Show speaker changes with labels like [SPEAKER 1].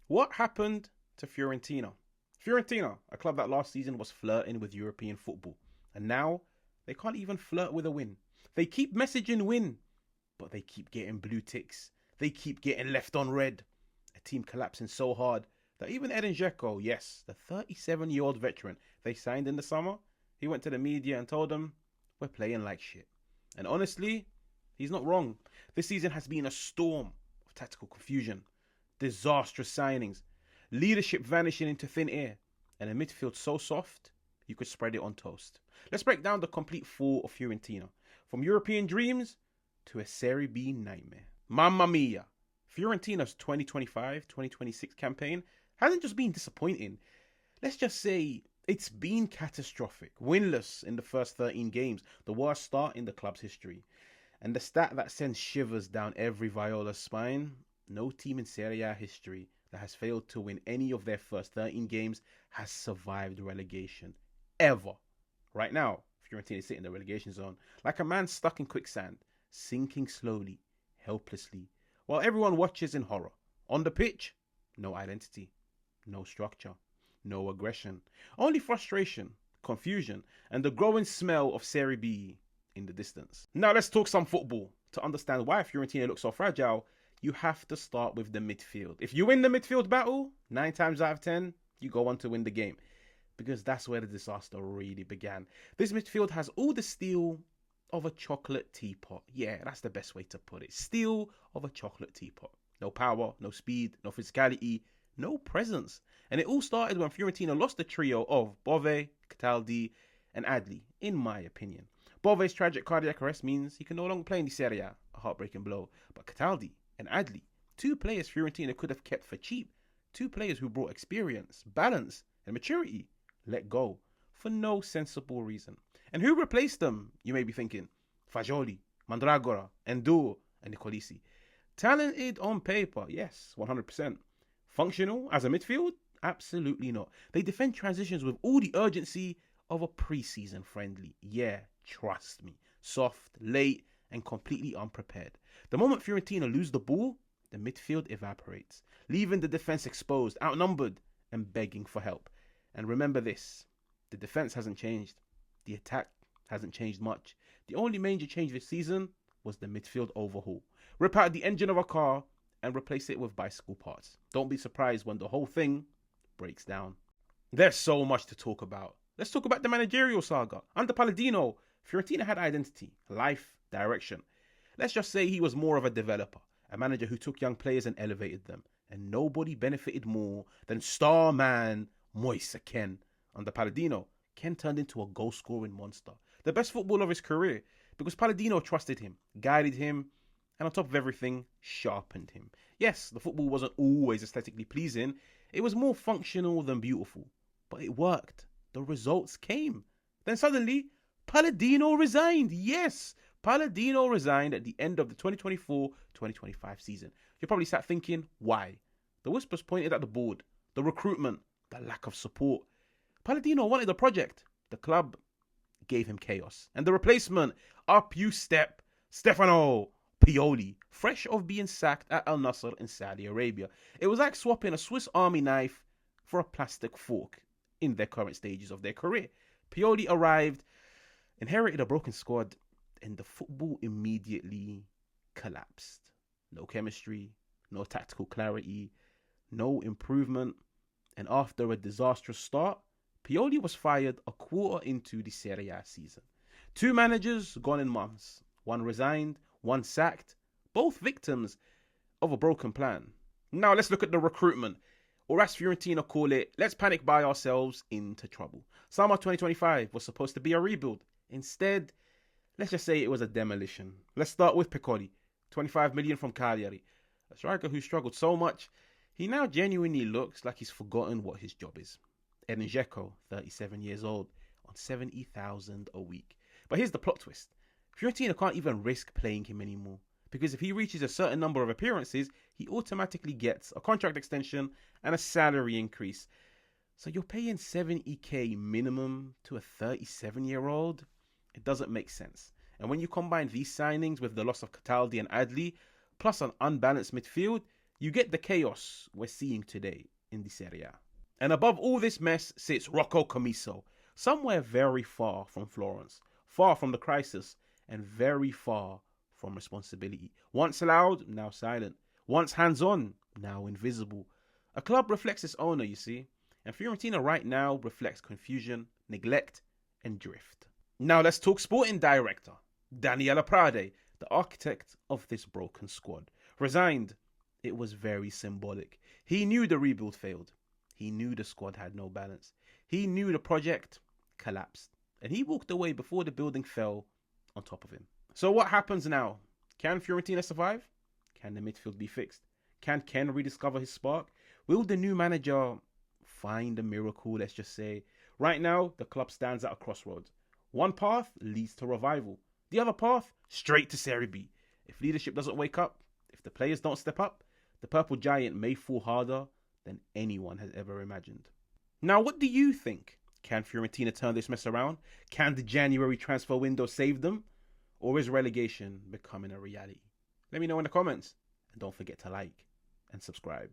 [SPEAKER 1] What happened to Fiorentina? Fiorentina, a club that last season was flirting with European football, and now they can't even flirt with a win. They keep messaging win, but they keep getting blue ticks. They keep getting left on red. A team collapsing so hard that even Edin Dzeko, yes, the 37-year-old veteran they signed in the summer, he went to the media and told them, we're playing like shit. And honestly, he's not wrong. This season has been a storm of tactical confusion, disastrous signings, leadership vanishing into thin air, and a midfield so soft, you could spread it on toast. Let's break down the complete fall of Fiorentina, from European dreams to a Serie B nightmare. Mamma mia! Fiorentina's 2025-2026 campaign hasn't just been disappointing. Let's just say it's been catastrophic. Winless in the first 13 games, the worst start in the club's history. And the stat that sends shivers down every Viola's spine, no team in Serie A history that has failed to win any of their first 13 games has survived relegation. Ever. Right now, Fiorentina is sitting in the relegation zone like a man stuck in quicksand, sinking slowly, helplessly, while everyone watches in horror. On the pitch, no identity, no structure, no aggression, only frustration, confusion, and the growing smell of Serie B in the distance. Now let's talk some football. To understand why Fiorentina looks so fragile, you have to start with the midfield. If you win the midfield battle, 9 times out of 10, you go on to win the game. Because that's where the disaster really began. This midfield has all the steel of a chocolate teapot. Yeah, that's the best way to put it. Steel of a chocolate teapot. No power, no speed, no physicality, no presence. And it all started when Fiorentina lost the trio of Bove, Cataldi, and Adli, in my opinion. Bove's tragic cardiac arrest means he can no longer play in the Serie A, a heartbreaking blow. But Cataldi and Adli, 2 players Fiorentina could have kept for cheap. 2 players who brought experience, balance, and maturity, let go for no sensible reason. And who replaced them, you may be thinking? Fagioli, Mandragora, Endo, and Nicolisi. Talented on paper, yes, 100%. Functional as a midfield? Absolutely not. They defend transitions with all the urgency of a pre-season friendly. Yeah, trust me. Soft, late, and completely unprepared. The moment Fiorentina lose the ball, the midfield evaporates, leaving the defense exposed, outnumbered, and begging for help. And remember this, the defense hasn't changed. The attack hasn't changed much. The only major change this season was the midfield overhaul. Rip out the engine of a car and replace it with bicycle parts. Don't be surprised when the whole thing breaks down. There's so much to talk about. Let's talk about the managerial saga. Under Palladino, Fiorentina had identity, life, direction. Let's just say he was more of a developer, a manager who took young players and elevated them. And nobody benefited more than star man Moise Ken. Under Palladino, Ken turned into a goal-scoring monster. The best footballer of his career, because Palladino trusted him, guided him, and on top of everything, sharpened him. Yes, the football wasn't always aesthetically pleasing. It was more functional than beautiful. But it worked. The results came. Then suddenly, Palladino resigned. Yes, Palladino resigned at the end of the 2024-2025 season. You probably sat thinking, why? The whispers pointed at the board, the recruitment, the lack of support. Palladino wanted a project. The club gave him chaos. And the replacement, up you step, Stefano Pioli, fresh of being sacked at Al Nassr in Saudi Arabia. It was like swapping a Swiss Army knife for a plastic fork in their current stages of their career. Pioli arrived, inherited a broken squad, and the football immediately collapsed. No chemistry, no tactical clarity, no improvement. And after a disastrous start, Pioli was fired a quarter into the Serie A season. 2 managers gone in months. 1 resigned, 1 sacked, both victims of a broken plan. Now let's look at the recruitment, or as Fiorentina call it, let's panic buy ourselves into trouble. Summer 2025 was supposed to be a rebuild. Instead, let's just say it was a demolition. Let's start with Piccoli, 25 million from Cagliari. A striker who struggled so much, he now genuinely looks like he's forgotten what his job is. Edin Dzeko, 37 years old, on 70,000 a week. But here's the plot twist. Fiorentina can't even risk playing him anymore, because if he reaches a certain number of appearances, he automatically gets a contract extension and a salary increase. So you're paying 70k minimum to a 37-year-old? It doesn't make sense. And when you combine these signings with the loss of Cataldi and Adli, plus an unbalanced midfield, you get the chaos we're seeing today in the Serie A. And above all this mess sits Rocco Commisso, somewhere very far from Florence, far from the crisis, and very far from responsibility. Once loud, now silent. Once hands-on, now invisible. A club reflects its owner, you see. And Fiorentina right now reflects confusion, neglect, and drift. Now let's talk sporting director. Daniele Prade, the architect of this broken squad. Resigned. It was very symbolic. He knew the rebuild failed. He knew the squad had no balance. He knew the project collapsed. And he walked away before the building fell on top of him. So what happens now? Can Fiorentina survive? Can the midfield be fixed? Can Ken rediscover his spark? Will the new manager find a miracle, let's just say? Right now, the club stands at a crossroads. One path leads to revival. The other path, straight to Serie B. If leadership doesn't wake up, if the players don't step up, the purple giant may fall harder than anyone has ever imagined. Now, what do you think? Can Fiorentina turn this mess around? Can the January transfer window save them? Or is relegation becoming a reality? Let me know in the comments. And don't forget to like and subscribe.